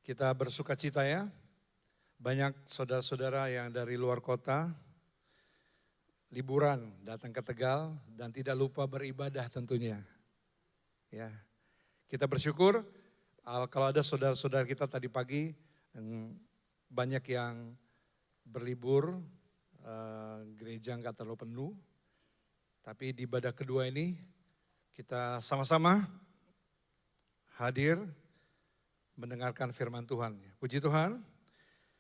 Kita bersuka cita ya, banyak saudara-saudara yang dari luar kota, liburan datang ke Tegal dan tidak lupa beribadah tentunya. Ya, kita bersyukur kalau ada saudara-saudara kita tadi pagi, banyak yang berlibur, gereja nggak terlalu penuh. Tapi di ibadah kedua ini kita sama-sama hadir mendengarkan firman Tuhan. Puji Tuhan,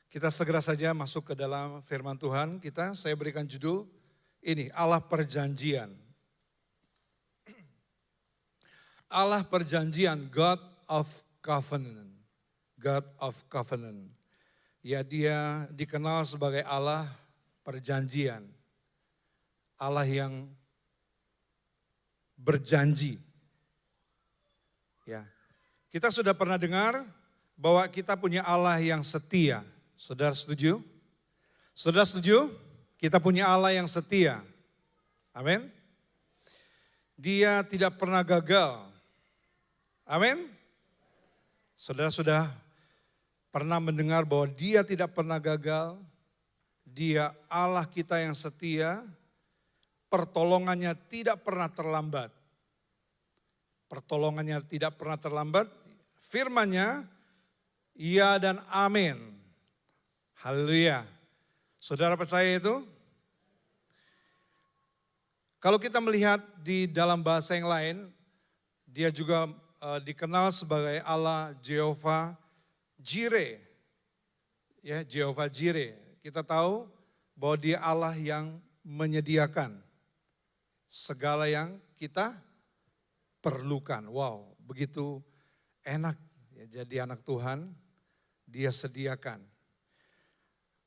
kita segera saja masuk ke dalam firman Tuhan kita. Saya berikan judul ini, Allah Perjanjian. Allah Perjanjian, God of Covenant. God of Covenant. Ya, dia dikenal sebagai Allah Perjanjian. Allah yang berjanji. Ya. Kita sudah pernah dengar bahwa kita punya Allah yang setia. Saudara setuju? Saudara setuju? Kita punya Allah yang setia. Amin. Dia tidak pernah gagal. Amin. Saudara sudah pernah mendengar bahwa dia tidak pernah gagal. Dia Allah kita yang setia. Pertolongannya tidak pernah terlambat. Pertolongannya tidak pernah terlambat. Firman-Nya, ya dan amin. Haleluya. Saudara percaya itu? Kalau kita melihat di dalam bahasa yang lain, dia juga dikenal sebagai Allah Jehovah Jireh. Ya, Jehovah Jireh. Kita tahu bahwa dia Allah yang menyediakan segala yang kita perlukan. Wow, begitu enak ya, jadi anak Tuhan, dia sediakan.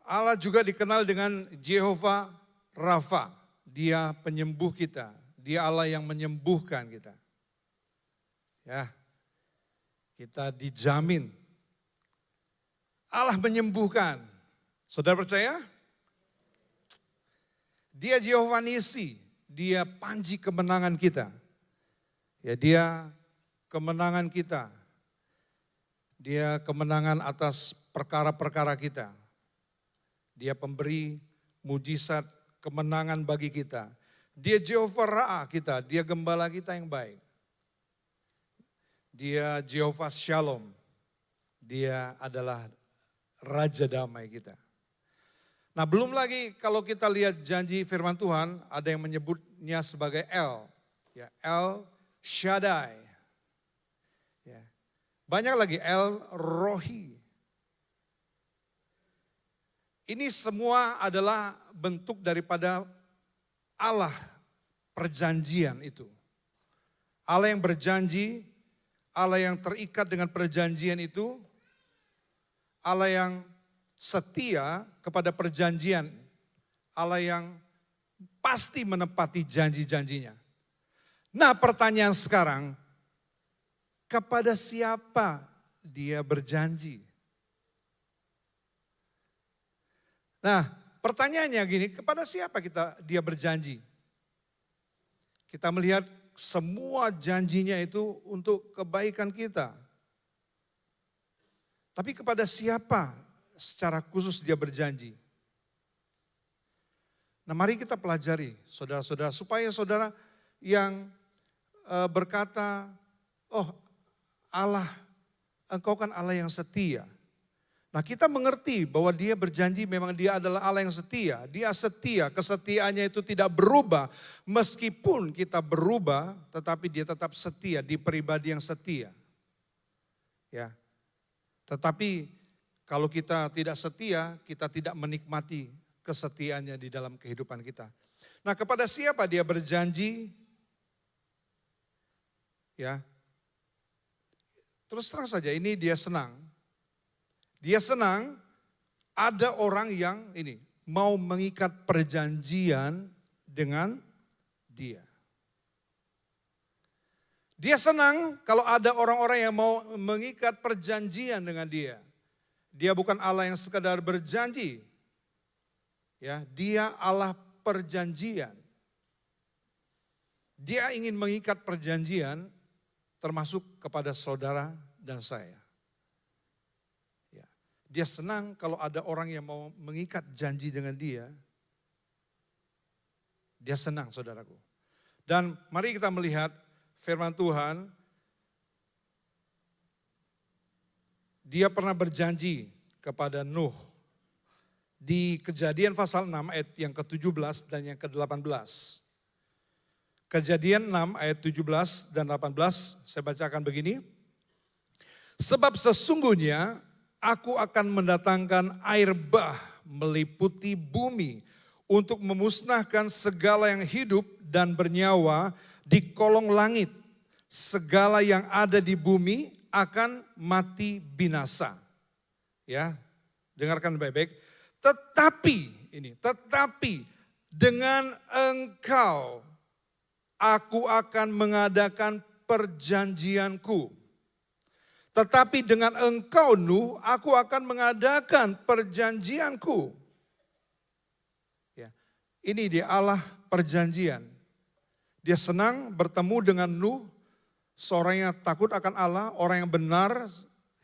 Allah juga dikenal dengan Jehovah Rafa, dia penyembuh kita, dia Allah yang menyembuhkan kita. Ya, kita dijamin Allah menyembuhkan. Saudara percaya? Dia Jehovah Nisi, dia panji kemenangan kita. Ya, dia kemenangan kita. Dia kemenangan atas perkara-perkara kita. Dia pemberi mujizat kemenangan bagi kita. Dia Jehovah Ra'a kita, dia gembala kita yang baik. Dia Jehovah Shalom. Dia adalah Raja Damai kita. Nah, belum lagi kalau kita lihat janji firman Tuhan, ada yang menyebutnya sebagai El. Ya, El Shaddai. Ya. Banyak lagi El Rohi. Ini semua adalah bentuk daripada Allah perjanjian itu. Allah yang berjanji, Allah yang terikat dengan perjanjian itu, Allah yang setia kepada perjanjian, Allah yang pasti menepati janji-janjinya. Nah, pertanyaan sekarang, kepada siapa dia berjanji? Nah, pertanyaannya gini, kepada siapa dia berjanji? Kita melihat semua janjinya itu untuk kebaikan kita. Tapi kepada siapa secara khusus dia berjanji? Nah, mari kita pelajari saudara-saudara, supaya saudara yang berkata, oh Allah, engkau kan Allah yang setia. Nah, kita mengerti bahwa dia berjanji memang dia adalah Allah yang setia. Dia setia, kesetiaannya itu tidak berubah. Meskipun kita berubah, tetapi dia tetap setia di pribadi yang setia. Ya. Tetapi kalau kita tidak setia, kita tidak menikmati kesetiaannya di dalam kehidupan kita. Nah, kepada siapa dia berjanji? Ya. Terus terang saja, ini dia senang. Dia senang ada orang yang ini mau mengikat perjanjian dengan dia. Dia senang kalau ada orang-orang yang mau mengikat perjanjian dengan dia. Dia bukan Allah yang sekadar berjanji. Ya, dia Allah perjanjian. Dia ingin mengikat perjanjian termasuk kepada saudara dan saya. Dia senang kalau ada orang yang mau mengikat janji dengan dia. Dia senang, saudaraku. Dan mari kita melihat firman Tuhan. Dia pernah berjanji kepada Nuh di Kejadian pasal 6 ayat yang ke-17 dan yang ke-18. Kejadian 6 ayat 17 dan 18 saya bacakan begini. Sebab sesungguhnya aku akan mendatangkan air bah meliputi bumi untuk memusnahkan segala yang hidup dan bernyawa di kolong langit. Segala yang ada di bumi akan mati binasa. Ya, dengarkan baik-baik. Tetapi dengan engkau aku akan mengadakan perjanjianku. Tetapi dengan engkau Nuh, aku akan mengadakan perjanjianku. Ya, ini dia Allah perjanjian. Dia senang bertemu dengan Nuh, seorang yang takut akan Allah, orang yang benar,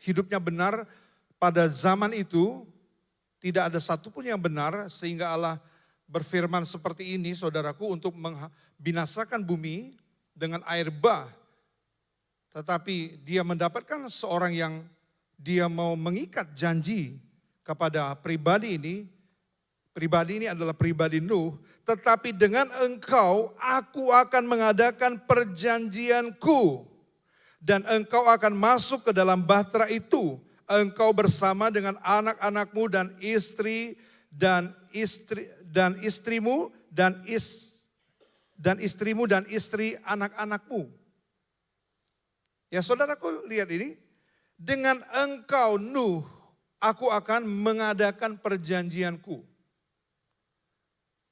hidupnya benar pada zaman itu. Tidak ada satupun yang benar sehingga Allah berfirman seperti ini saudaraku untuk membinasakan bumi dengan air bah. Tetapi dia mendapatkan seorang yang dia mau mengikat janji kepada pribadi ini. Pribadi ini adalah pribadi Nuh. Tetapi dengan engkau aku akan mengadakan perjanjianku. Dan engkau akan masuk ke dalam bahtera itu. Engkau bersama dengan anak-anakmu dan istrimu dan istri anak-anakmu. Ya saudaraku lihat ini. Dengan engkau Nuh, aku akan mengadakan perjanjianku.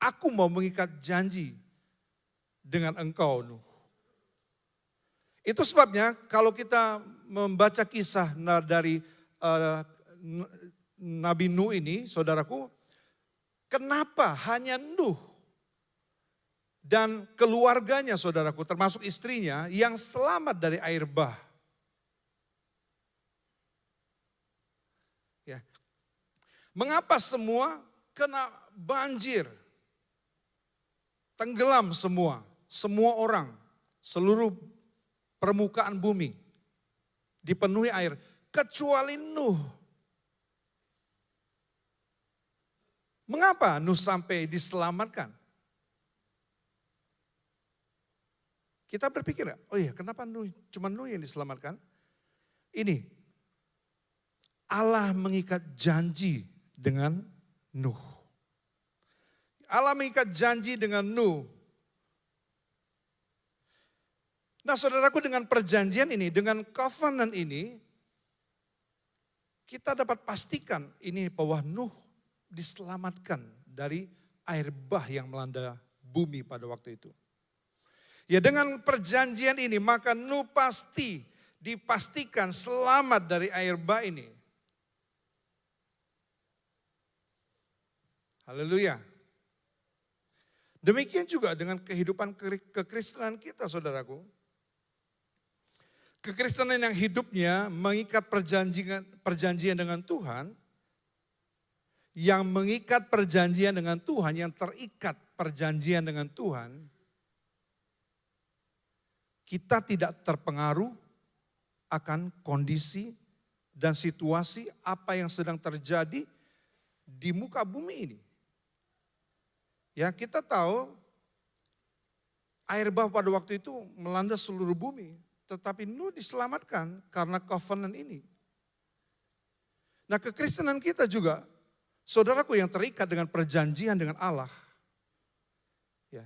Aku mau mengikat janji dengan engkau Nuh. Itu sebabnya kalau kita membaca kisah dari Nabi Nuh ini, saudaraku, kenapa hanya Nuh dan keluarganya, saudaraku, termasuk istrinya, yang selamat dari air bah? Ya. Mengapa semua kena banjir? Tenggelam semua orang, seluruh permukaan bumi dipenuhi air. Kecuali Nuh. Mengapa Nuh sampai diselamatkan? Kita berpikir, oh iya kenapa cuma Nuh yang diselamatkan? Ini, Allah mengikat janji dengan Nuh. Allah mengikat janji dengan Nuh. Nah saudaraku, dengan perjanjian ini, dengan covenant ini, kita dapat pastikan ini bahwa Nuh diselamatkan dari air bah yang melanda bumi pada waktu itu. Ya dengan perjanjian ini maka Nuh pasti dipastikan selamat dari air bah ini. Haleluya. Demikian juga dengan kehidupan kekristenan kita, saudaraku. Kekristenan yang hidupnya mengikat perjanjian dengan Tuhan, yang mengikat perjanjian dengan Tuhan, yang terikat perjanjian dengan Tuhan, kita tidak terpengaruh akan kondisi dan situasi apa yang sedang terjadi di muka bumi ini. Ya, kita tahu air bah pada waktu itu melanda seluruh bumi. Tetapi Nuh diselamatkan karena covenant ini. Nah kekristenan kita juga, saudaraku, yang terikat dengan perjanjian dengan Allah. Ya.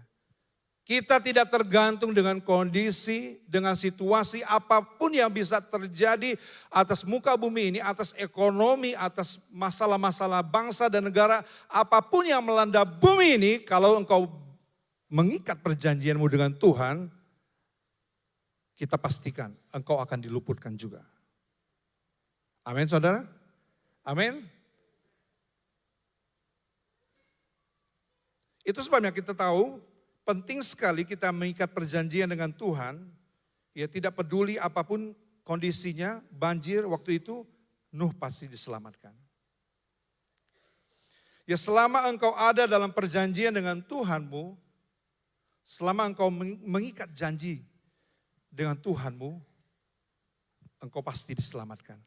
Kita tidak tergantung dengan kondisi, dengan situasi apapun yang bisa terjadi atas muka bumi ini, atas ekonomi, atas masalah-masalah bangsa dan negara. Apapun yang melanda bumi ini, kalau engkau mengikat perjanjianmu dengan Tuhan, kita pastikan engkau akan diluputkan juga. Amin saudara? Amin. Itu sebabnya kita tahu penting sekali kita mengikat perjanjian dengan Tuhan. Ya tidak peduli apapun kondisinya, banjir waktu itu, Nuh pasti diselamatkan. Ya selama engkau ada dalam perjanjian dengan Tuhanmu, selama engkau mengikat janji dengan Tuhanmu, engkau pasti diselamatkan.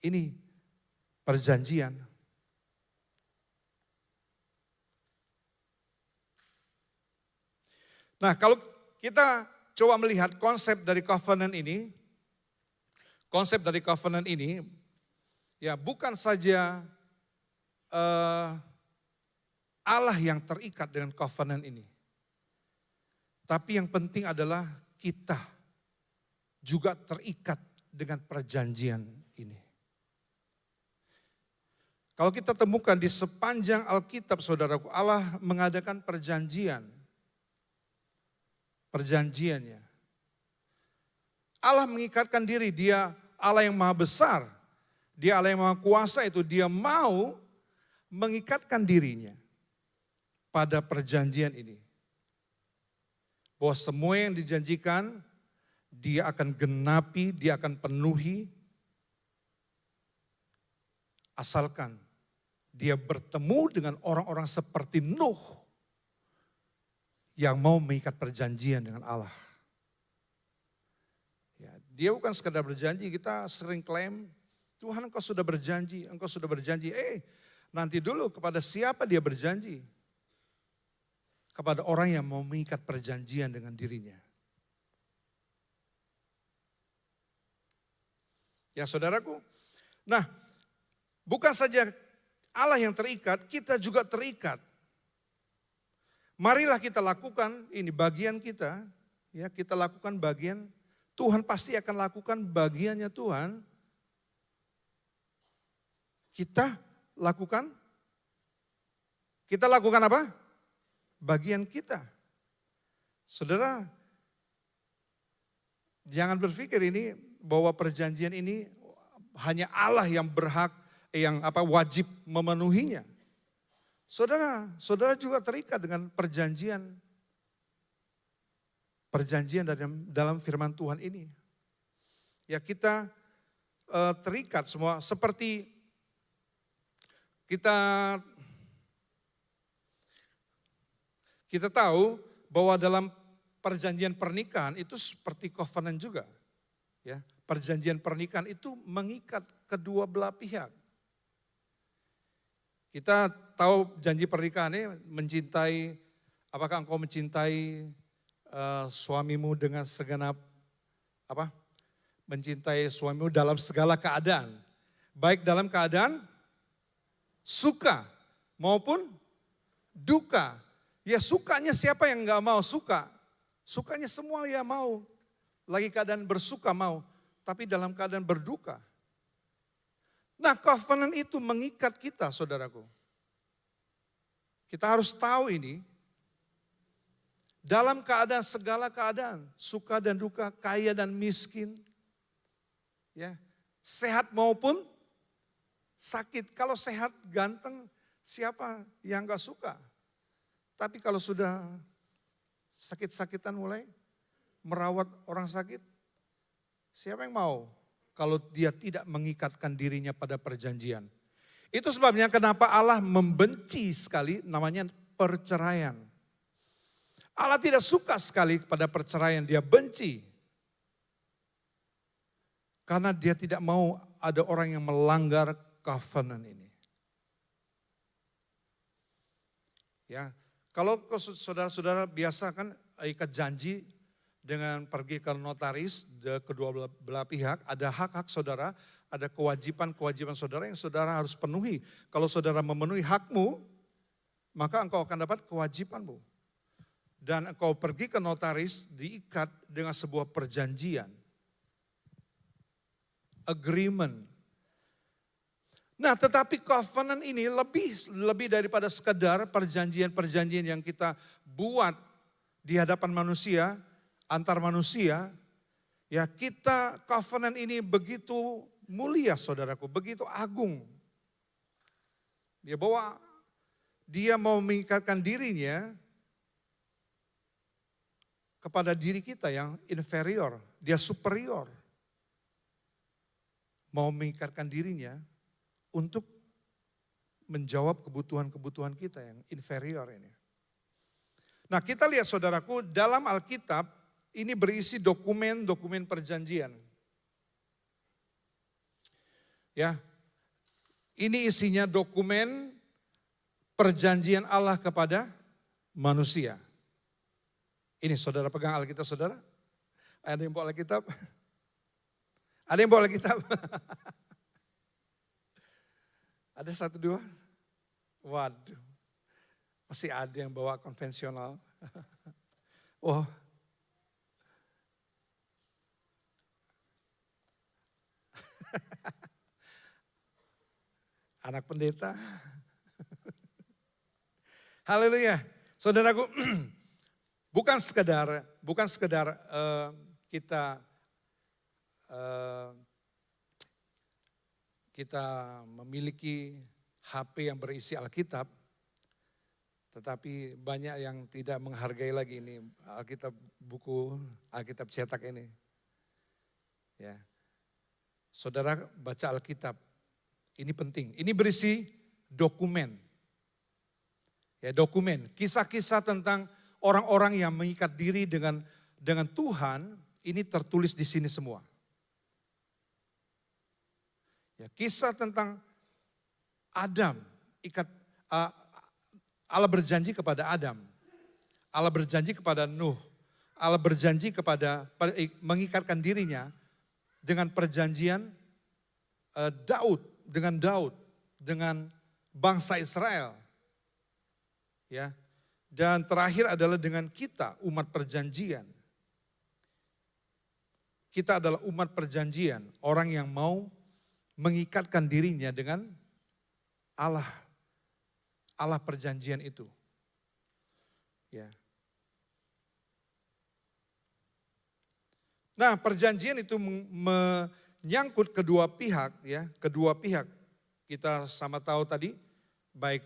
Ini perjanjian. Nah, kalau kita coba melihat konsep dari covenant ini, ya bukan saja Allah yang terikat dengan covenant ini. Tapi yang penting adalah kita juga terikat dengan perjanjian ini. Kalau kita temukan di sepanjang Alkitab, saudaraku, Allah mengadakan perjanjiannya. Allah mengikatkan diri, dia Allah yang maha besar, dia Allah yang maha kuasa, itu dia mau mengikatkan dirinya pada perjanjian ini. Bahwa semua yang dijanjikan, dia akan genapi, dia akan penuhi, asalkan dia bertemu dengan orang-orang seperti Nuh yang mau mengikat perjanjian dengan Allah. Ya, dia bukan sekadar berjanji, kita sering klaim, Tuhan engkau sudah berjanji, engkau sudah berjanji. Nanti dulu kepada siapa dia berjanji? Kepada orang yang mau mengikat perjanjian dengan dirinya. Ya saudaraku, nah bukan saja Allah yang terikat, kita juga terikat. Marilah kita lakukan ini bagian kita, ya kita lakukan bagian, Tuhan pasti akan lakukan bagiannya Tuhan. Kita lakukan apa? Bagian kita. Saudara, jangan berpikir ini bahwa perjanjian ini hanya Allah yang berhak, yang wajib memenuhinya. Saudara juga terikat dengan perjanjian dalam firman Tuhan ini. Ya kita terikat semua seperti kita tahu bahwa dalam perjanjian pernikahan itu seperti covenant juga. Ya, perjanjian pernikahan itu mengikat kedua belah pihak. Kita tahu janji pernikahan ini mencintai, apakah engkau mencintai suamimu dengan segenap, mencintai suamimu dalam segala keadaan. Baik dalam keadaan suka maupun duka. Ya sukanya siapa yang enggak mau suka? Sukanya semua ya mau. Lagi keadaan bersuka mau, tapi dalam keadaan berduka. Nah, covenant itu mengikat kita, saudaraku. Kita harus tahu ini. Dalam keadaan segala keadaan, suka dan duka, kaya dan miskin, ya, sehat maupun sakit. Kalau sehat ganteng, siapa yang gak suka? Tapi kalau sudah sakit-sakitan mulai merawat orang sakit, siapa yang mau? Kalau dia tidak mengikatkan dirinya pada perjanjian. Itu sebabnya kenapa Allah membenci sekali namanya perceraian. Allah tidak suka sekali pada perceraian, dia benci. Karena dia tidak mau ada orang yang melanggar covenant ini. Ya, kalau saudara-saudara biasa kan ikat janji dengan pergi ke notaris, kedua belah pihak, ada hak-hak saudara, ada kewajiban-kewajiban saudara yang saudara harus penuhi. Kalau saudara memenuhi hakmu, maka engkau akan dapat kewajibanmu. Dan engkau pergi ke notaris diikat dengan sebuah perjanjian. Agreement. Nah tetapi covenant ini lebih daripada sekedar perjanjian-perjanjian yang kita buat di hadapan manusia, antar manusia, ya kita covenant ini begitu mulia saudaraku, begitu agung. Dia mau mengikatkan dirinya kepada diri kita yang inferior, dia superior. mau mengikatkan dirinya untuk menjawab kebutuhan-kebutuhan kita yang inferior ini. Nah, kita lihat saudaraku, dalam Alkitab ini berisi dokumen-dokumen perjanjian. Ya. Ini isinya dokumen perjanjian Allah kepada manusia. Ini saudara pegang Alkitab saudara? Ada yang bawa Alkitab? Ada yang bawa Alkitab? Ada 1, 2? Waduh, masih ada yang bawa konvensional. Oh, anak pendeta. Haleluya. Saudaraku, bukan sekedar kita memiliki HP yang berisi Alkitab, tetapi banyak yang tidak menghargai lagi ini Alkitab buku, Alkitab cetak ini. Ya. Saudara baca Alkitab, ini penting. Ini berisi dokumen. Ya, dokumen, kisah-kisah tentang orang-orang yang mengikat diri dengan Tuhan, ini tertulis di sini semua. Ya, kisah tentang Adam, Allah berjanji kepada Adam, Allah berjanji kepada Nuh, Allah berjanji mengikatkan dirinya dengan perjanjian Daud, dengan bangsa Israel. Ya. Dan terakhir adalah dengan kita, umat perjanjian. Kita adalah umat perjanjian, orang yang mau mengikatkan dirinya dengan Allah perjanjian itu. Ya. Nah, perjanjian itu menyangkut kedua pihak, ya, kedua pihak. Kita sama tahu tadi, baik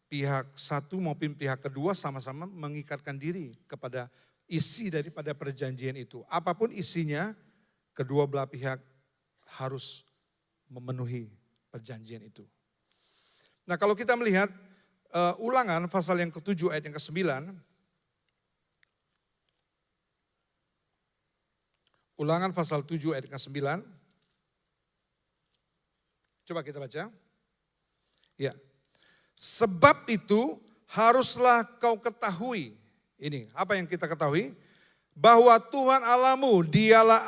pihak satu maupun pihak kedua sama-sama mengikatkan diri kepada isi daripada perjanjian itu. Apapun isinya, kedua belah pihak harus memenuhi perjanjian itu. Nah, kalau kita melihat Ulangan pasal yang ke-7 ayat yang ke-9. Ulangan pasal 7 ayat ke-9. Coba kita baca. Ya. Sebab itu haruslah kau ketahui. Ini apa yang kita ketahui? Bahwa Tuhan Allahmu dialah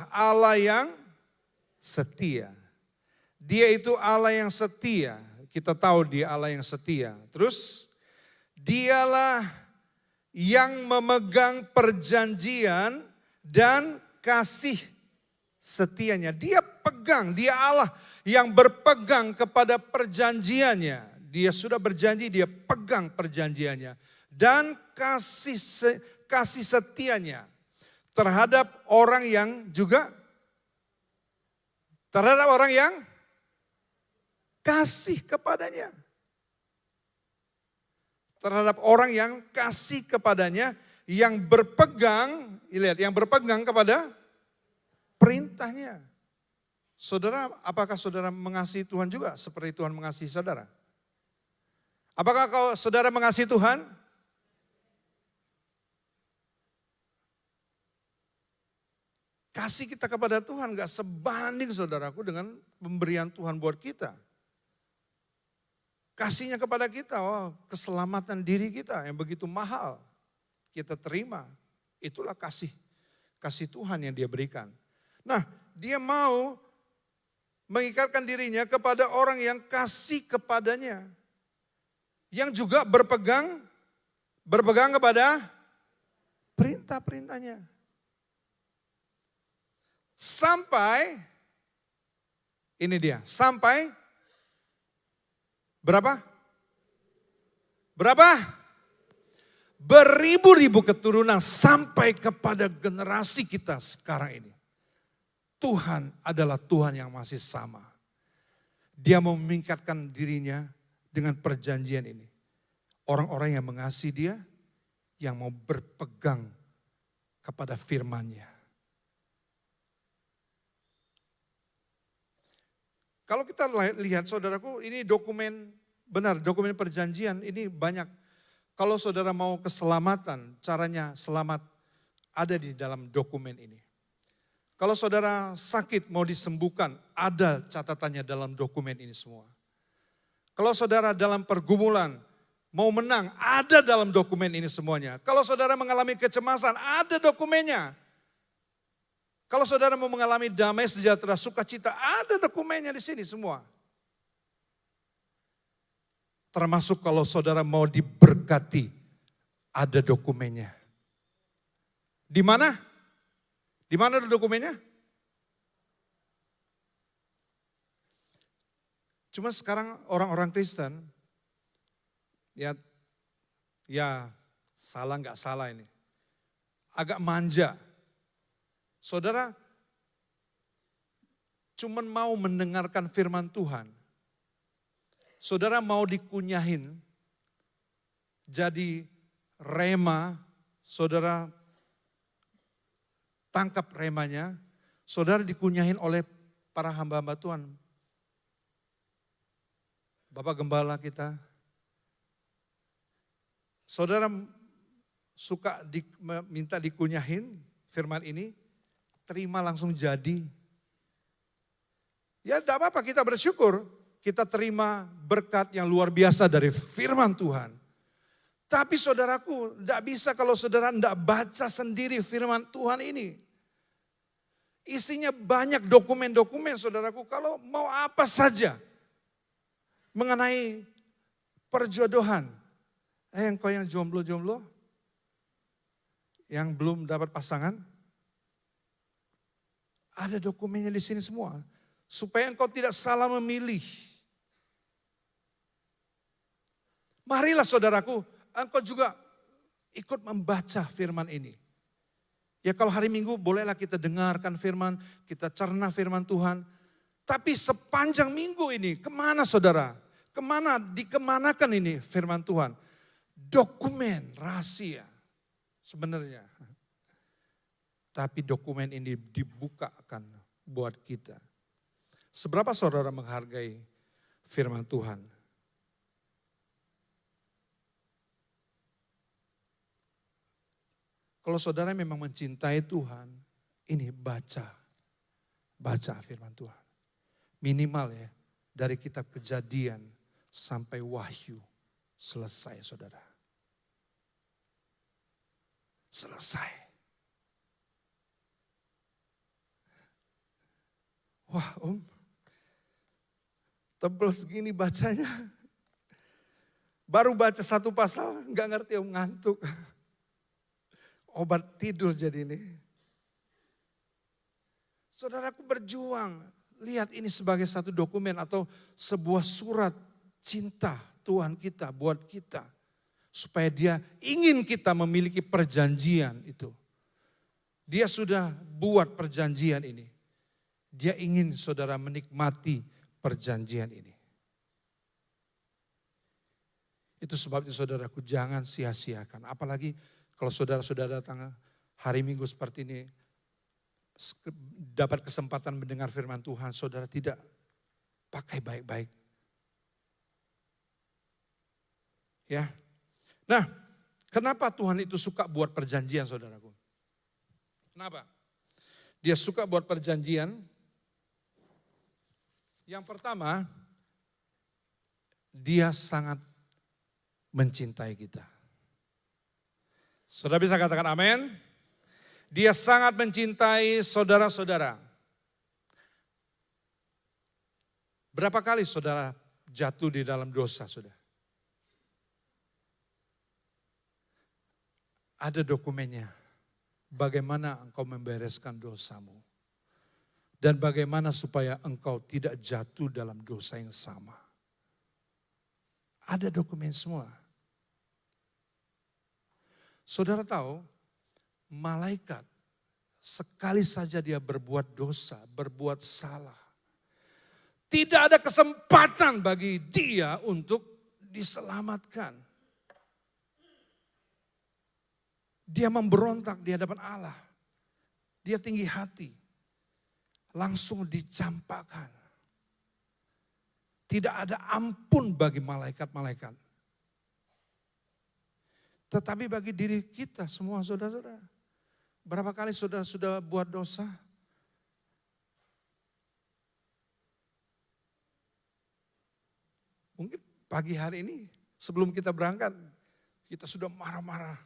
Allah yang setia. Dia itu Allah yang setia. Kita tahu dia Allah yang setia. Terus dialah yang memegang perjanjian dan kasih setianya. Dia pegang, dia Allah yang berpegang kepada perjanjiannya. Dia sudah berjanji, dia pegang perjanjiannya. Dan kasih setianya terhadap orang yang kasih kepadanya. Terhadap orang yang kasih kepadanya, yang berpegang, lihat, yang berpegang kepada perintahnya. Saudara, apakah saudara mengasihi Tuhan juga seperti Tuhan mengasihi saudara? Apakah saudara mengasihi Tuhan? Kasih kita kepada Tuhan gak sebanding saudaraku dengan pemberian Tuhan buat kita. Kasihnya kepada kita, keselamatan diri kita yang begitu mahal kita terima. Itulah kasih Tuhan yang dia berikan. Nah, dia mau mengikatkan dirinya kepada orang yang kasih kepadanya. Yang juga berpegang kepada perintah-perintahnya. Sampai berapa? Beribu-ribu keturunan sampai kepada generasi kita sekarang ini. Tuhan adalah Tuhan yang masih sama. Dia mau mengikatkan dirinya dengan perjanjian ini. Orang-orang yang mengasihi dia, yang mau berpegang kepada firman-Nya. Kalau kita lihat saudaraku, ini dokumen, benar dokumen perjanjian ini banyak. Kalau saudara mau keselamatan, caranya selamat ada di dalam dokumen ini. Kalau saudara sakit mau disembuhkan, ada catatannya dalam dokumen ini semua. Kalau saudara dalam pergumulan mau menang, ada dalam dokumen ini semuanya. Kalau saudara mengalami kecemasan, ada dokumennya. Kalau saudara mau mengalami damai sejahtera, sukacita, ada dokumennya di sini semua. Termasuk kalau saudara mau diberkati, ada dokumennya. Di mana? Di mana ada dokumennya? Cuma sekarang orang-orang Kristen, ya salah nggak salah ini, agak manja. Saudara cuman mau mendengarkan firman Tuhan. Saudara mau dikunyahin jadi rema, saudara tangkap remanya, saudara dikunyahin oleh para hamba-hamba Tuhan. Bapak Gembala kita, saudara suka minta dikunyahin firman ini, terima langsung jadi. Ya tidak apa-apa, kita bersyukur, kita terima berkat yang luar biasa dari firman Tuhan. Tapi saudaraku, tidak bisa kalau saudara tidak baca sendiri firman Tuhan ini. Isinya banyak dokumen-dokumen saudaraku, kalau mau apa saja mengenai perjodohan. Engkau yang jomblo-jomblo, yang belum dapat pasangan, ada dokumennya di sini semua. Supaya engkau tidak salah memilih. Marilah saudaraku, engkau juga ikut membaca firman ini. Ya kalau hari Minggu bolehlah kita dengarkan firman, kita cerna firman Tuhan. Tapi sepanjang minggu ini, kemana saudara? Dikemanakan ini firman Tuhan? Dokumen rahasia sebenarnya. Tapi dokumen ini dibukakan buat kita. Seberapa saudara menghargai firman Tuhan? Kalau saudara memang mencintai Tuhan, ini baca firman Tuhan. Minimal ya, dari kitab Kejadian sampai Wahyu, selesai saudara. Selesai. Wah tebel segini bacanya. Baru baca satu pasal, gak ngerti ngantuk. Obat tidur jadi ini. Saudaraku berjuang, lihat ini sebagai satu dokumen atau sebuah surat cinta Tuhan kita buat kita. Supaya dia ingin kita memiliki perjanjian itu. Dia sudah buat perjanjian ini. Dia ingin saudara menikmati perjanjian ini. Itu sebabnya saudaraku jangan sia-siakan. Apalagi kalau saudara-saudara datang hari Minggu seperti ini, dapat kesempatan mendengar firman Tuhan, saudara tidak pakai baik-baik. Ya. Nah, kenapa Tuhan itu suka buat perjanjian saudaraku? Kenapa? Dia suka buat perjanjian. Yang pertama, dia sangat mencintai kita. Saudara bisa katakan amin? Dia sangat mencintai saudara-saudara. Berapa kali saudara jatuh di dalam dosa sudah? Ada dokumennya. Bagaimana engkau membereskan dosamu. Dan bagaimana supaya engkau tidak jatuh dalam dosa yang sama. Ada dokumen semua. Saudara tahu, malaikat sekali saja dia berbuat dosa, berbuat salah. Tidak ada kesempatan bagi dia untuk diselamatkan. Dia memberontak di hadapan Allah. Dia tinggi hati. Langsung dicampakkan. Tidak ada ampun bagi malaikat-malaikat. Tetapi bagi diri kita semua saudara-saudara. Berapa kali saudara sudah buat dosa? Mungkin pagi hari ini sebelum kita berangkat, kita sudah marah-marah.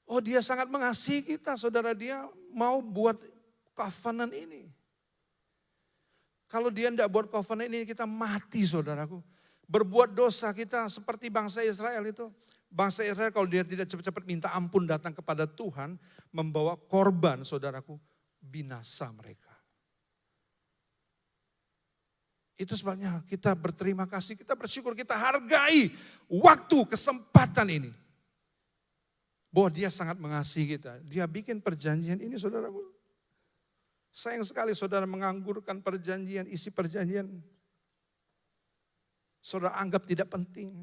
Oh, dia sangat mengasihi kita, saudara. Dia mau buat covenant ini. Kalau dia tidak buat covenant ini, kita mati, saudaraku. Berbuat dosa kita seperti bangsa Israel itu. Bangsa Israel kalau dia tidak cepat-cepat minta ampun datang kepada Tuhan, membawa korban, saudaraku, binasa mereka. Itu sebabnya kita berterima kasih, kita bersyukur, kita hargai waktu, kesempatan ini. Bahwa dia sangat mengasihi kita. Dia bikin perjanjian ini, saudaraku. Sayang sekali saudara menganggurkan perjanjian, isi perjanjian. Saudara anggap tidak penting.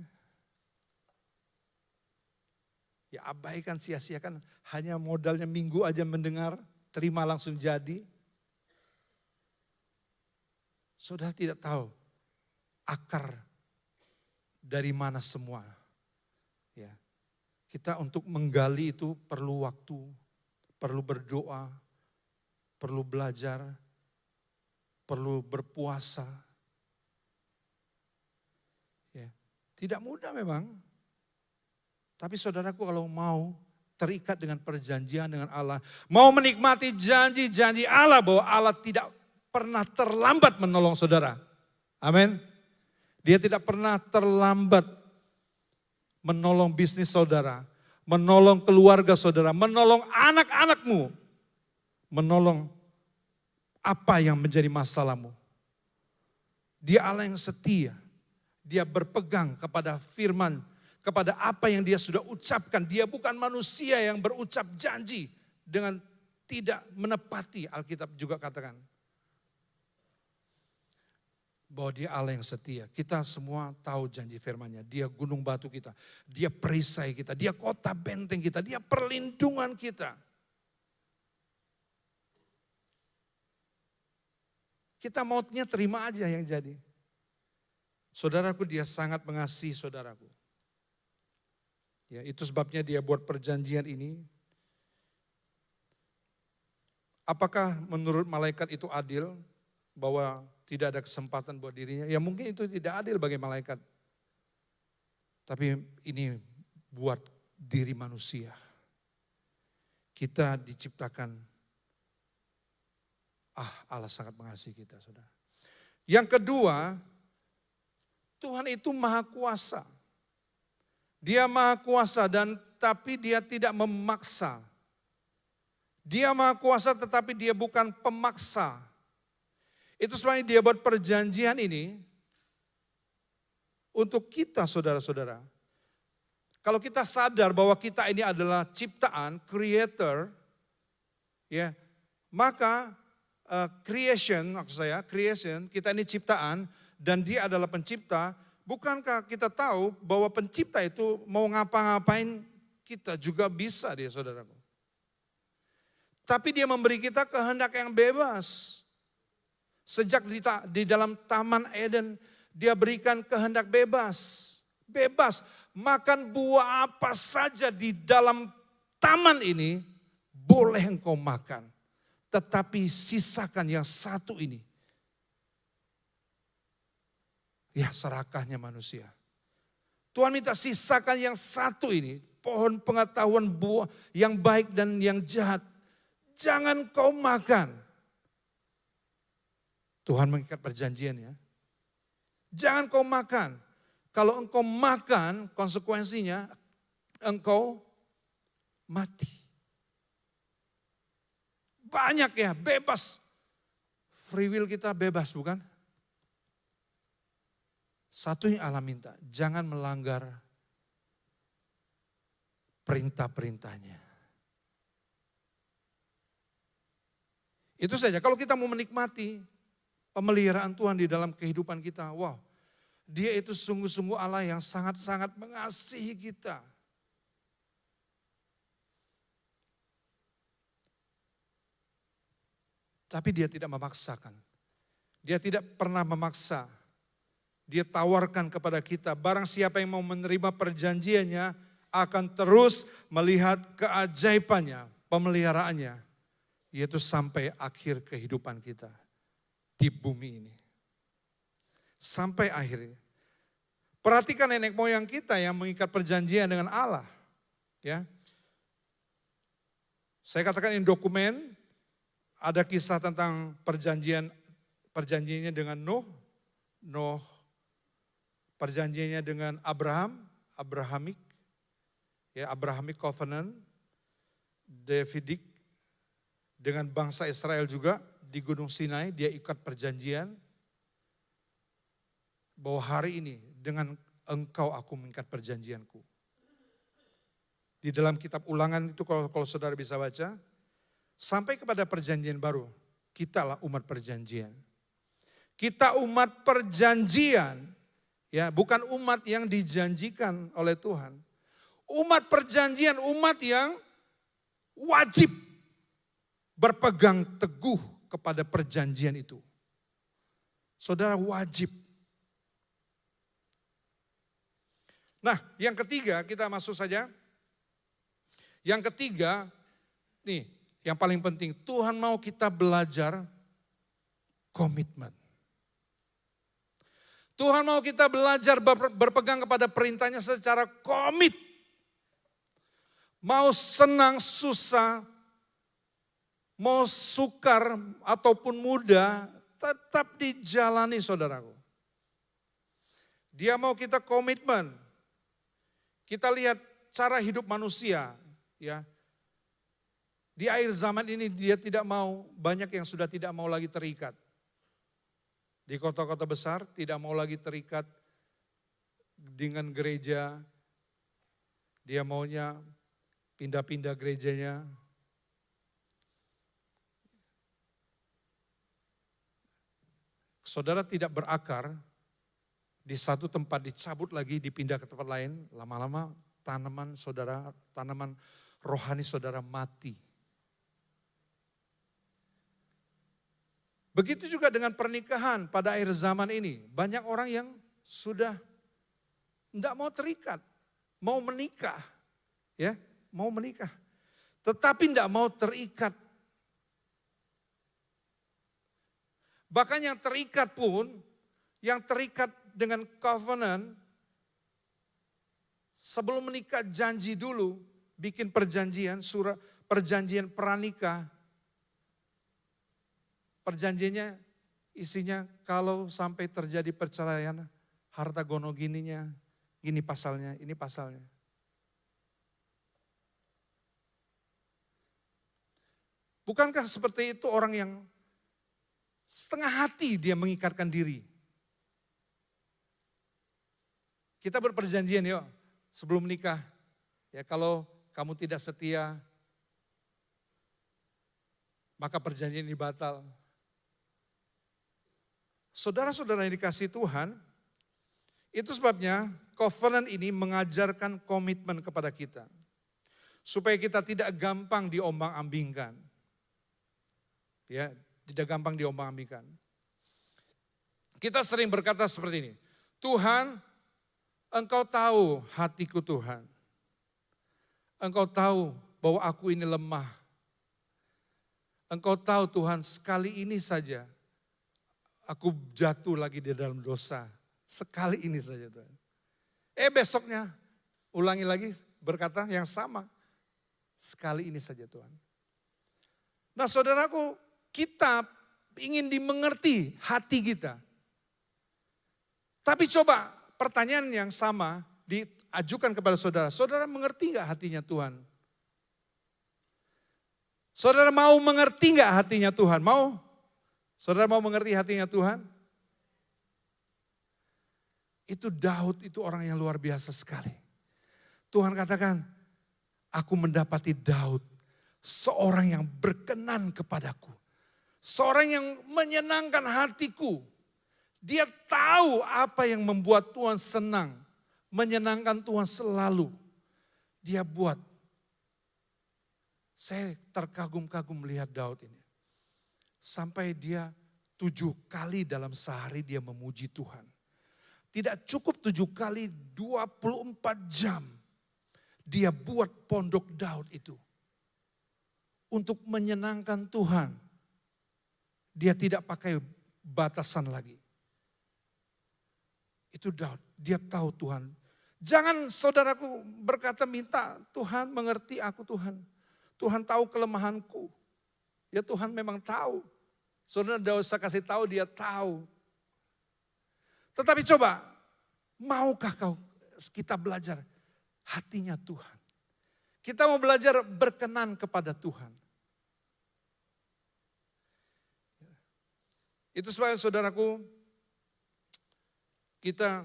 Ya abaikan, sia-siakan. Hanya modalnya minggu aja mendengar, terima langsung jadi. Saudara tidak tahu akar dari mana semua. Ya. Kita untuk menggali itu perlu waktu, perlu berdoa, perlu belajar, perlu berpuasa. Ya. Tidak mudah memang. Tapi saudaraku kalau mau terikat dengan perjanjian dengan Allah, mau menikmati janji-janji Allah bahwa Allah tidak pernah terlambat menolong saudara. Amin. Dia tidak pernah terlambat menolong bisnis saudara, menolong keluarga saudara, menolong anak-anakmu, menolong apa yang menjadi masalahmu. Dia Allah yang setia, dia berpegang kepada firman, kepada apa yang dia sudah ucapkan. Dia bukan manusia yang berucap janji dengan tidak menepati, Alkitab juga katakan. Bahwa dia Allah yang setia. Kita semua tahu janji firman-Nya. Dia gunung batu kita. Dia perisai kita. Dia kota benteng kita. Dia perlindungan kita. Kita maunya terima aja yang jadi. Saudaraku, dia sangat mengasihi saudaraku. Ya, itu sebabnya dia buat perjanjian ini. Apakah menurut malaikat itu adil bahwa tidak ada kesempatan buat dirinya? Ya mungkin itu tidak adil bagi malaikat. Tapi ini buat diri manusia. Kita diciptakan, Allah sangat mengasihi kita, saudara. Yang kedua, Tuhan itu maha kuasa. Dia maha kuasa dan tapi dia tidak memaksa. Dia maha kuasa tetapi dia bukan pemaksa. Itu sebabnya dia buat perjanjian ini untuk kita saudara-saudara. Kalau kita sadar bahwa kita ini adalah ciptaan, creator, ya, maka creation, kita ini ciptaan dan dia adalah pencipta. Bukankah kita tahu bahwa pencipta itu mau ngapa-ngapain kita juga bisa dia saudaraku. Tapi dia memberi kita kehendak yang bebas. Sejak di dalam Taman Eden, dia berikan kehendak bebas. Bebas, makan buah apa saja di dalam taman ini, boleh engkau makan. Tetapi sisakan yang satu ini. Ya, serakahnya manusia. Tuhan minta sisakan yang satu ini, pohon pengetahuan buah yang baik dan yang jahat. Jangan kau makan. Tuhan mengikat perjanjiannya. Jangan kau makan. Kalau engkau makan, konsekuensinya engkau mati. Banyak ya, bebas. Free will kita bebas, bukan? Satu yang Allah minta, jangan melanggar perintah-perintahnya. Itu saja, kalau kita mau menikmati pemeliharaan Tuhan di dalam kehidupan kita, wow, dia itu sungguh-sungguh Allah yang sangat-sangat mengasihi kita. Tapi dia tidak memaksakan. Dia tidak pernah memaksa. Dia tawarkan kepada kita, barang siapa yang mau menerima perjanjiannya akan terus melihat keajaibannya, pemeliharaannya, yaitu sampai akhir kehidupan kita di bumi ini. Sampai akhirnya. Perhatikan nenek moyang kita yang mengikat perjanjian dengan Allah. Ya. Saya katakan ini dokumen, ada kisah tentang perjanjiannya dengan Nuh, perjanjiannya dengan Abrahamic covenant, Davidic, dengan bangsa Israel juga di Gunung Sinai, dia ikat perjanjian bahwa hari ini dengan engkau aku mengikat perjanjianku. Di dalam kitab Ulangan itu kalau saudara bisa baca, sampai kepada perjanjian baru, kitalah umat perjanjian. Kita umat perjanjian, ya, bukan umat yang dijanjikan oleh Tuhan. Umat perjanjian, umat yang wajib berpegang teguh kepada perjanjian itu. Saudara wajib. Nah, yang ketiga kita masuk saja. Yang ketiga, nih yang paling penting, Tuhan mau kita belajar komitmen. Tuhan mau kita belajar berpegang kepada perintahnya secara komit. Mau senang, susah, mau sukar ataupun mudah, tetap dijalani saudaraku. Dia mau kita komitmen. Kita lihat cara hidup manusia, ya. Di akhir zaman ini dia tidak mau, banyak yang sudah tidak mau lagi terikat. Di kota-kota besar tidak mau lagi terikat dengan gereja. Dia maunya pindah-pindah gerejanya. Saudara tidak berakar, di satu tempat dicabut lagi, dipindah ke tempat lain, lama-lama tanaman rohani saudara mati. Begitu juga dengan pernikahan pada akhir zaman ini. Banyak orang yang sudah tidak mau terikat, mau menikah. Ya, mau menikah. Tetapi tidak mau terikat. Bahkan yang terikat pun, yang terikat dengan covenant, sebelum menikah janji dulu, bikin perjanjian, surat perjanjian pranikah. Perjanjiannya isinya kalau sampai terjadi perceraian, harta gono gininya, gini pasalnya, ini pasalnya. Bukankah seperti itu orang yang setengah hati dia mengikatkan diri? Kita berperjanjian yuk sebelum menikah. Ya kalau kamu tidak setia, maka perjanjian ini batal. Saudara-saudara yang dikasihi Tuhan, itu sebabnya covenant ini mengajarkan komitmen kepada kita. Supaya kita tidak gampang diombang-ambingkan. Ya, tidak gampang diombang-ambingkan. Kita sering berkata seperti ini, Tuhan, Engkau tahu hatiku Tuhan. Engkau tahu bahwa aku ini lemah. Engkau tahu Tuhan, sekali ini saja aku jatuh lagi di dalam dosa. Sekali ini saja Tuhan. Besoknya ulangi lagi berkata yang sama. Sekali ini saja Tuhan. Nah saudaraku, kita ingin dimengerti hati kita. Tapi coba pertanyaan yang sama diajukan kepada saudara. Saudara mengerti gak hatinya Tuhan? Saudara mau mengerti gak hatinya Tuhan? Mau? Saudara mau mengerti hatinya Tuhan? Itu Daud, itu orang yang luar biasa sekali. Tuhan katakan, aku mendapati Daud, seorang yang berkenan kepadaku. Seorang yang menyenangkan hatiku. Dia tahu apa yang membuat Tuhan senang. Menyenangkan Tuhan selalu. Dia buat. Saya terkagum-kagum melihat Daud ini. sampai dia 7 kali dalam sehari dia memuji Tuhan. Tidak cukup 7 kali, 24 jam dia buat pondok Daud itu. Untuk menyenangkan Tuhan. Dia tidak pakai batasan lagi. Itu Daud, dia tahu Tuhan. Jangan saudaraku berkata minta Tuhan mengerti aku Tuhan. Tuhan tahu kelemahanku. Ya Tuhan memang tahu. Saudara tidak usah kasih tahu, dia tahu. Tetapi coba, maukah kita belajar hatinya Tuhan? Kita mau belajar berkenan kepada Tuhan. Itu sebabnya saudaraku, kita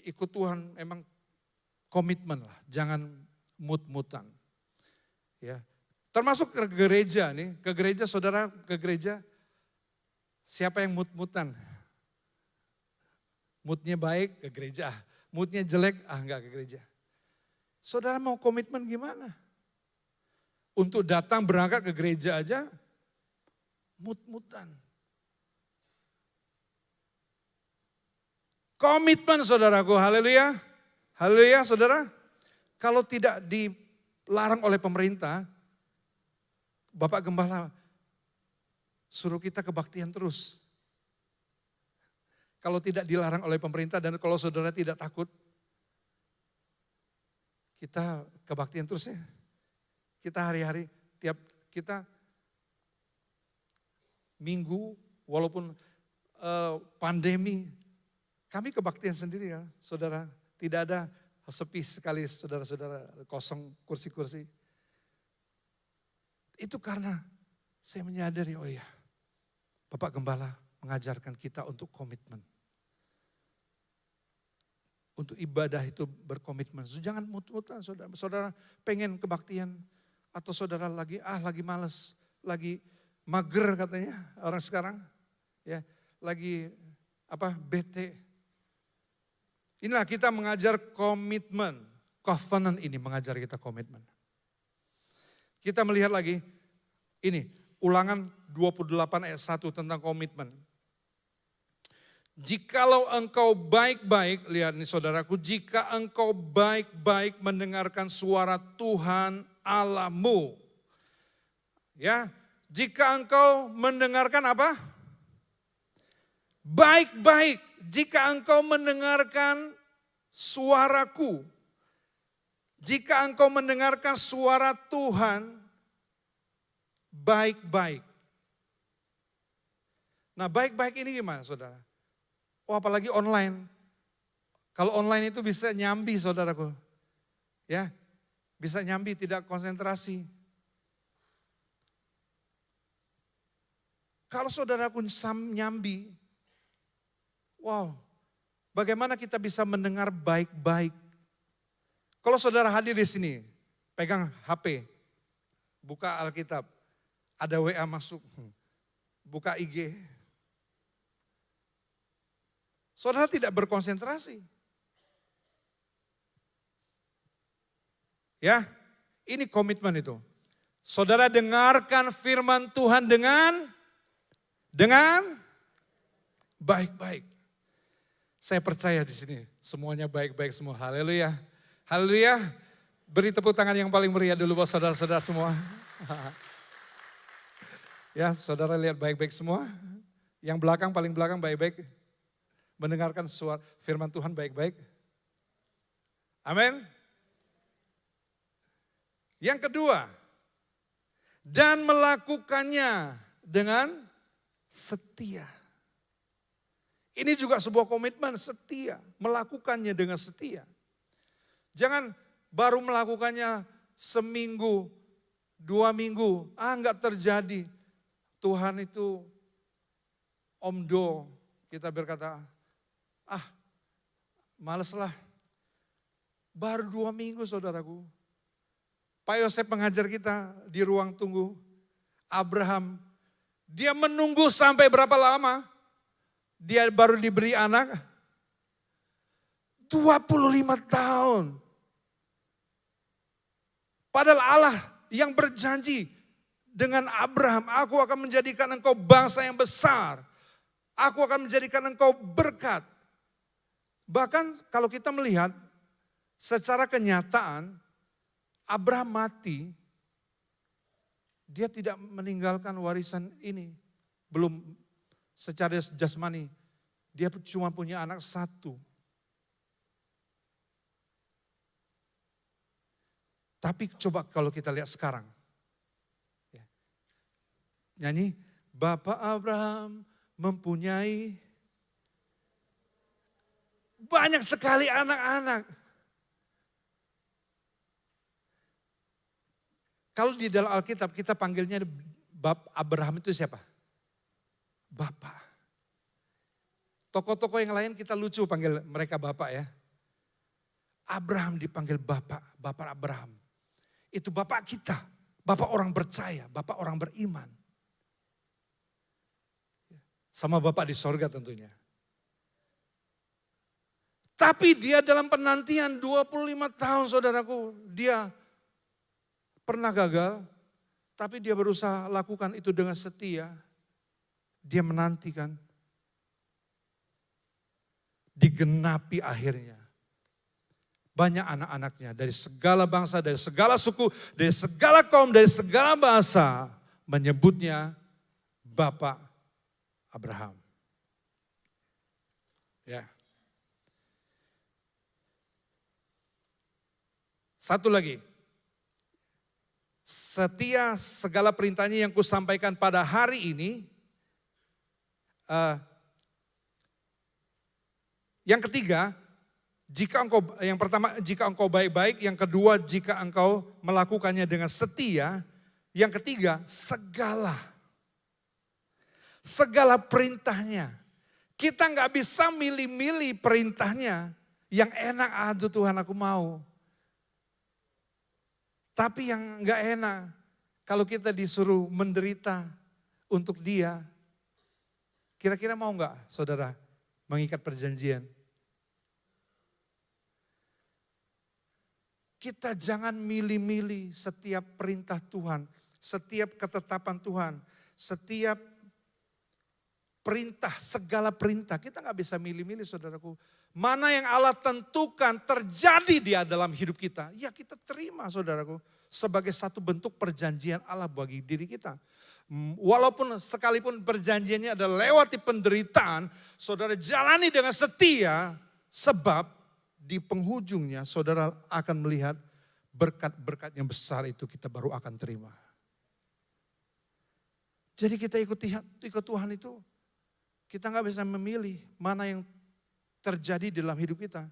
ikut Tuhan memang komitmen lah, jangan mut-mutan. Ya, termasuk ke gereja nih, ke gereja saudara, ke gereja. Siapa yang mut-mutan? Moodnya baik ke gereja, moodnya jelek, enggak ke gereja. Saudara mau komitmen gimana? Untuk datang berangkat ke gereja aja, mut-mutan. Komitmen saudaraku, haleluya. Haleluya saudara. Kalau tidak dilarang oleh pemerintah, Bapak Gembala suruh kita kebaktian terus. Kalau tidak dilarang oleh pemerintah dan kalau saudara tidak takut, kita kebaktian terus ya. Kita hari-hari, tiap kita minggu, walaupun pandemi, kami kebaktian sendiri ya saudara. Tidak ada sepi sekali saudara-saudara, kosong kursi-kursi. Itu karena saya menyadari, oh ya, Bapak Gembala mengajarkan kita untuk komitmen. Untuk ibadah itu berkomitmen. Jangan mut-mutan saudara. Saudara pengen kebaktian atau saudara lagi males, lagi mager katanya orang sekarang. Ya, lagi bete. Inilah kita mengajar komitmen. Covenant ini mengajar kita komitmen. Kita melihat lagi ini Ulangan 28 ayat 1 tentang komitmen. Jikalau engkau baik-baik, lihat nih saudaraku, jika engkau baik-baik mendengarkan suara Tuhan Allahmu. Ya, jika engkau mendengarkan apa? Baik-baik, jika engkau mendengarkan suaraku. Jika engkau mendengarkan suara Tuhan, baik-baik. Nah baik-baik ini gimana saudara? Oh apalagi online. Kalau online itu bisa nyambi saudaraku. Ya, bisa nyambi, tidak konsentrasi. Kalau saudaraku nyambi, wow, bagaimana kita bisa mendengar baik-baik? Kalau saudara hadir di sini, pegang HP, buka Alkitab, ada WA masuk, buka IG. Saudara tidak berkonsentrasi. Ya, ini komitmen itu. Saudara dengarkan firman Tuhan dengan baik-baik. Saya percaya di sini semuanya baik-baik semua. Haleluya. Haleluya. Beri tepuk tangan yang paling meriah dulu buat saudara-saudara semua. Ya, saudara lihat baik-baik semua. Yang belakang, paling belakang baik-baik. Mendengarkan suara firman Tuhan baik-baik. Amin. Yang kedua, dan melakukannya dengan setia. Ini juga sebuah komitmen setia, melakukannya dengan setia. Jangan baru melakukannya seminggu, 2 minggu, enggak terjadi. Tuhan itu omdo, kita berkata, males lah. Baru 2 minggu saudaraku. Pak Yosef mengajar kita di ruang tunggu. Abraham, dia menunggu sampai berapa lama? Dia baru diberi anak. 25 tahun. Padahal Allah yang berjanji dengan Abraham, aku akan menjadikan engkau bangsa yang besar. Aku akan menjadikan engkau berkat. Bahkan kalau kita melihat secara kenyataan, Abraham mati, dia tidak meninggalkan warisan ini. Belum secara jasmani, dia cuma punya anak satu. Tapi coba kalau kita lihat sekarang. Nyanyi, Bapak Abraham mempunyai banyak sekali anak-anak. Kalau di dalam Alkitab kita panggilnya Abraham itu siapa? Bapak. Tokoh-tokoh yang lain kita lucu panggil mereka Bapak ya. Abraham dipanggil Bapak, Bapak Abraham. Itu Bapak kita, Bapak orang percaya, Bapak orang beriman. Sama Bapak di sorga tentunya. Tapi dia dalam penantian 25 tahun saudaraku, dia pernah gagal, tapi dia berusaha lakukan itu dengan setia. Dia menantikan, digenapi akhirnya. Banyak anak-anaknya dari segala bangsa, dari segala suku, dari segala kaum, dari segala bahasa menyebutnya Bapak Abraham. Ya. Satu lagi. Setia segala perintahnya yang kusampaikan pada hari ini. Yang ketiga, yang pertama jika engkau baik-baik, yang kedua jika engkau melakukannya dengan setia, yang ketiga segala perintahnya. Kita nggak bisa milih-milih perintahnya. Yang enak, aduh Tuhan aku mau. Tapi yang nggak enak, kalau kita disuruh menderita untuk Dia, kira-kira mau nggak saudara mengikat perjanjian? Kita jangan milih-milih setiap perintah Tuhan, setiap ketetapan Tuhan, setiap perintah, segala perintah. Kita nggak bisa milih-milih saudaraku. Mana yang Allah tentukan terjadi di dalam hidup kita, ya kita terima saudaraku. Sebagai satu bentuk perjanjian Allah bagi diri kita. Walaupun sekalipun perjanjiannya adalah lewati penderitaan, saudara jalani dengan setia, sebab di penghujungnya saudara akan melihat berkat-berkat yang besar itu kita baru akan terima. Jadi kita ikut Tuhan itu, kita nggak bisa memilih mana yang terjadi dalam hidup kita.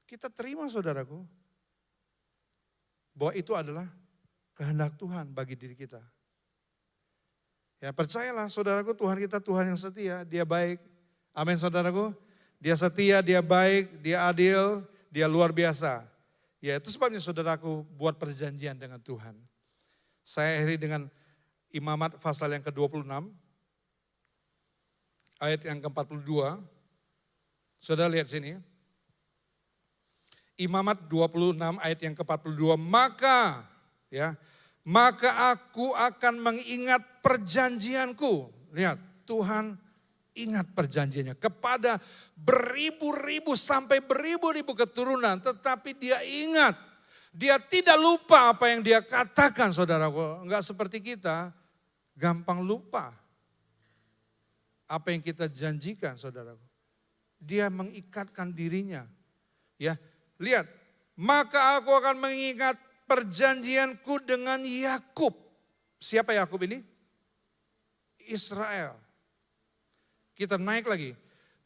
Kita terima saudaraku, bahwa itu adalah kehendak Tuhan bagi diri kita. Ya percayalah saudaraku, Tuhan kita Tuhan yang setia, Dia baik. Amin saudaraku. Dia setia, Dia baik, Dia adil, Dia luar biasa. Ya itu sebabnya saudaraku buat perjanjian dengan Tuhan. Saya akhiri dengan Imamat pasal yang ke-26. Ayat yang ke-42. Saudara lihat sini. Imamat 26 ayat yang ke-42. Maka aku akan mengingat perjanjianku. Lihat, Tuhan ingat perjanjiannya kepada beribu-ribu sampai beribu-ribu keturunan. Tetapi Dia ingat, Dia tidak lupa apa yang Dia katakan saudaraku. Enggak seperti kita, gampang lupa apa yang kita janjikan saudaraku. Dia mengikatkan dirinya. Ya, lihat, maka aku akan mengingat perjanjianku dengan Yakub. Siapa Yakub ini? Israel. Kita naik lagi.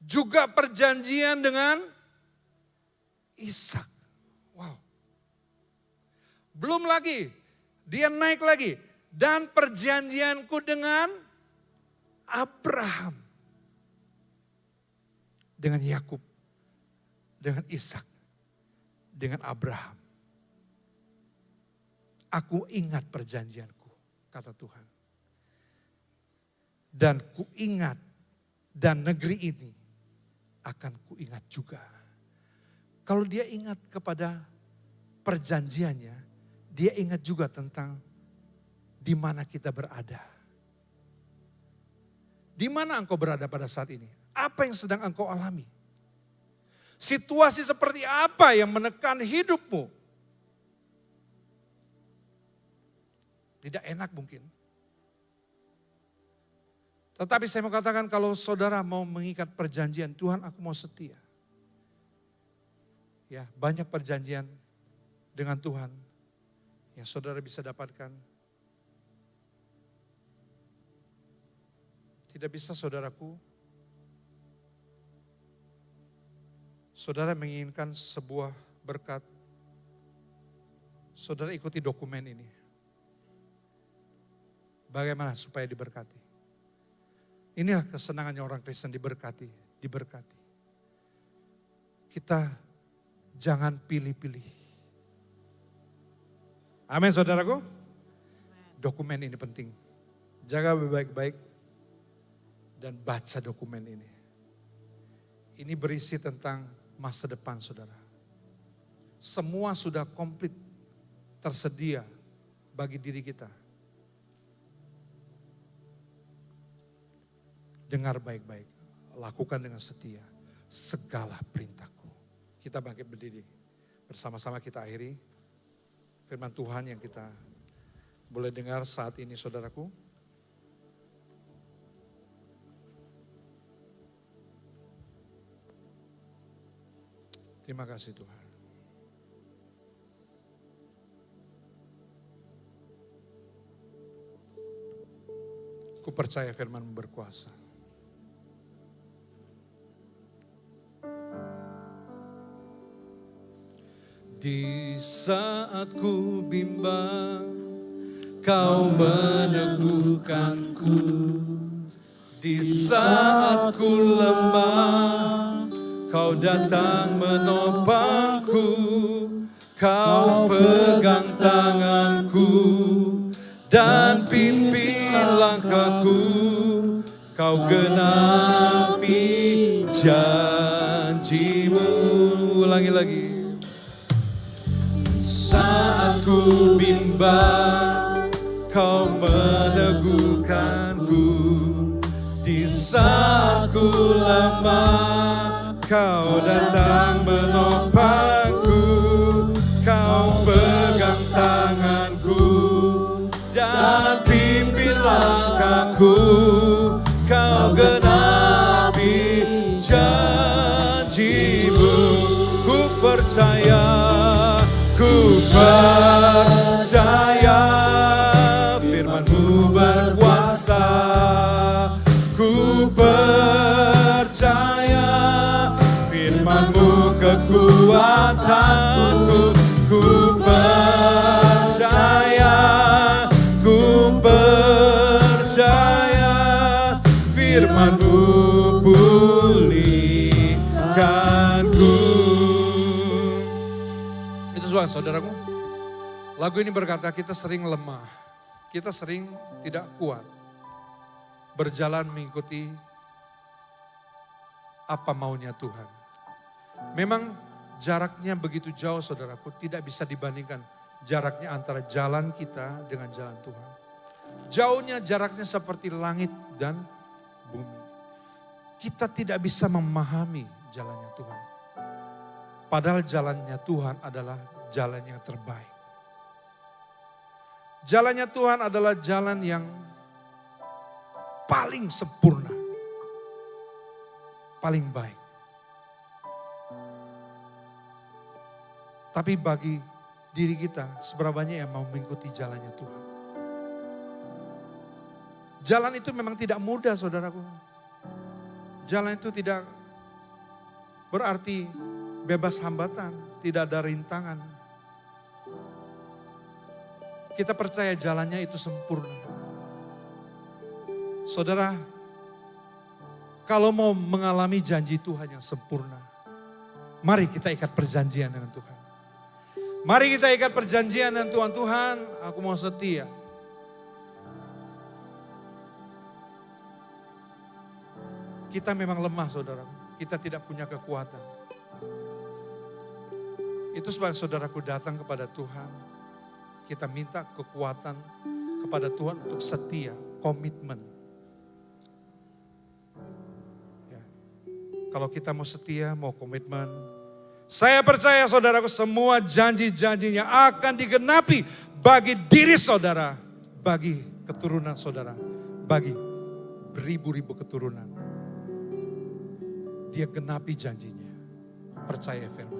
Juga perjanjian dengan Ishak. Wow. Belum lagi. Dia naik lagi. Dan perjanjianku dengan Abraham. Dengan Yakub. Dengan Ishak. Dengan Abraham. Aku ingat perjanjianku, kata Tuhan. Dan ku ingat, dan negeri ini akan ku ingat juga. Kalau Dia ingat kepada perjanjiannya, Dia ingat juga tentang di mana kita berada. Di mana engkau berada pada saat ini? Apa yang sedang engkau alami? Situasi seperti apa yang menekan hidupmu? Tidak enak mungkin. Tetapi saya mau katakan kalau saudara mau mengikat perjanjian, Tuhan aku mau setia. Ya, banyak perjanjian dengan Tuhan yang saudara bisa dapatkan. Tidak bisa saudaraku, saudara menginginkan sebuah berkat, saudara ikuti dokumen ini. Bagaimana supaya diberkati? Inilah kesenangannya orang Kristen, diberkati, diberkati. Kita jangan pilih-pilih. Amin saudaraku. Dokumen ini penting. Jaga baik-baik. Dan baca dokumen ini. Ini berisi tentang masa depan saudara. Semua sudah komplit tersedia bagi diri kita. Dengar baik-baik, lakukan dengan setia segala perintahku. Kita bangkit berdiri, bersama-sama kita akhiri firman Tuhan yang kita boleh dengar saat ini saudaraku. Terima kasih Tuhan. Ku percaya firman-Mu berkuasa. Di saat ku bimbang, Kau meneguhkanku. Di saat ku lemah, Kau datang menopangku, Kau pegang tanganku dan pimpin langkahku, Kau genapi janji-Mu. Ulangi lagi. Saat ku bimbang, Kau meneguhkanku. Di saat ku lemah, Kau datang menopangku, Kau pegang tanganku dan pimpin langkahku, Kau genapi janji-Mu. Ku percaya, firman-Mu berkuasa. Ku percaya, firman-Mu kekuatanku. Ku percaya, firman-Mu pulihkanku. Itu semua saudaraku. Lagu ini berkata kita sering lemah, kita sering tidak kuat berjalan mengikuti apa maunya Tuhan. Memang jaraknya begitu jauh saudaraku, tidak bisa dibandingkan jaraknya antara jalan kita dengan jalan Tuhan. Jauhnya jaraknya seperti langit dan bumi. Kita tidak bisa memahami jalannya Tuhan. Padahal jalannya Tuhan adalah jalan yang terbaik. Jalannya Tuhan adalah jalan yang paling sempurna, paling baik. Tapi bagi diri kita, seberapa banyak yang mau mengikuti jalannya Tuhan. Jalan itu memang tidak mudah saudaraku. Jalan itu tidak berarti bebas hambatan, tidak ada rintangan. Kita percaya jalannya itu sempurna. Saudara, kalau mau mengalami janji Tuhan yang sempurna, mari kita ikat perjanjian dengan Tuhan. Mari kita ikat perjanjian dengan Tuhan. Tuhan, aku mau setia. Kita memang lemah saudara, kita tidak punya kekuatan. Itu sebab saudaraku datang kepada Tuhan. Kita minta kekuatan kepada Tuhan untuk setia, komitmen. Ya. Kalau kita mau setia, mau komitmen, saya percaya saudaraku semua janji-janjinya akan digenapi bagi diri saudara, bagi keturunan saudara, bagi beribu-ribu keturunan. Dia genapi janjinya. Percaya firman.